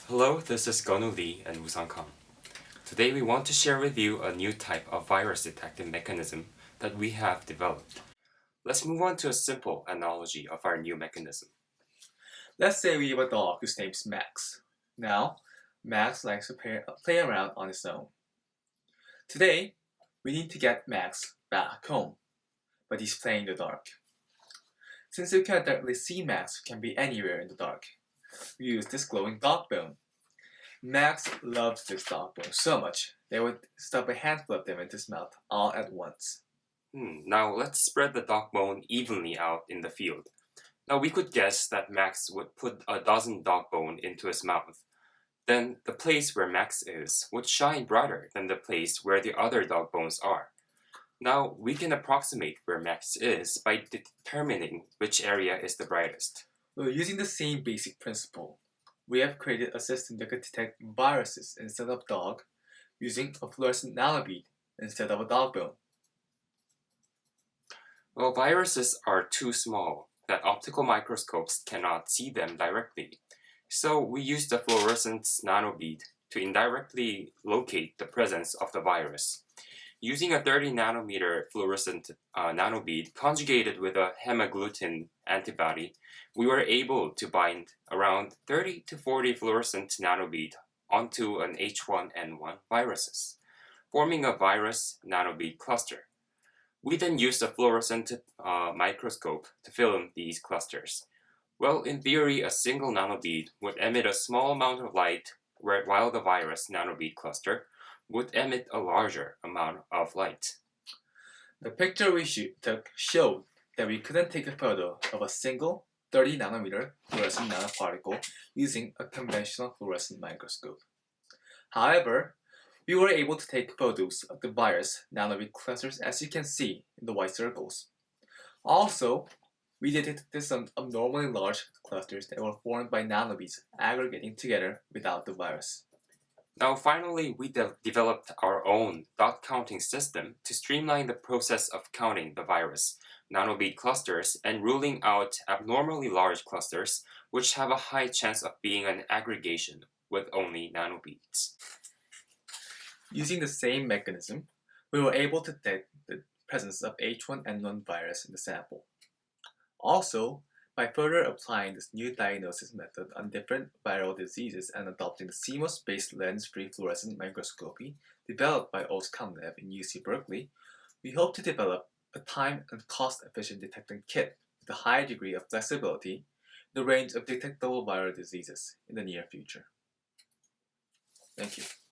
Hello, this is Gonu Lee and Woo-Sung Kang. Today we want to share with you a new type of virus detecting mechanism that we have developed. Let's move on to a simple analogy of our new mechanism. Let's say we have a dog whose name's Max. Now, Max likes to play around on his own. Today, we need to get Max back home, but he's playing in the dark. Since we can't directly see Max, who can be anywhere in the dark, we use this glowing dog bone. Max loves this dog bone so much they would stuff a handful of them into his mouth all at once. Now let's spread the dog bone evenly out in the field. Now we could guess that Max would put a dozen dog bone into his mouth. Then the place where Max is would shine brighter than the place where the other dog bones are. Now we can approximate where Max is by determining which area is the brightest. We're using the same basic principle. We have created a system that could detect viruses instead of dog using a fluorescent nanobead instead of a dog bone. Well, viruses are too small that optical microscopes cannot see them directly. So we use the fluorescent nanobead to indirectly locate the presence of the virus. Using a 30 nanometer fluorescent nanobead conjugated with a hemagglutinin antibody, we were able to bind around 30 to 40 fluorescent nanobead onto an H1N1 viruses, forming a virus nanobead cluster. We then used a fluorescent microscope to film these clusters. Well, in theory, a single nanobead would emit a small amount of light, while the virus nanobead cluster would emit a larger amount of light. The picture we took showed that we couldn't take a photo of a single 30 nanometer fluorescent nanoparticle using a conventional fluorescent microscope. However, we were able to take photos of the virus nanobead clusters as you can see in the white circles. Also, we detected some abnormally large clusters that were formed by nanobeads aggregating together without the virus. Now finally, we developed our own dot counting system to streamline the process of counting the virus nanobead clusters and ruling out abnormally large clusters which have a high chance of being an aggregation with only nanobeads. Using the same mechanism, we were able to detect the presence of H1N1 virus in the sample. Also, by further applying this new diagnosis method on different viral diseases and adopting the CMOS-based lens-free fluorescent microscopy developed by Oscom Lab in UC Berkeley, we hope to develop a time and cost-efficient detecting kit with a high degree of flexibility in the range of detectable viral diseases in the near future. Thank you.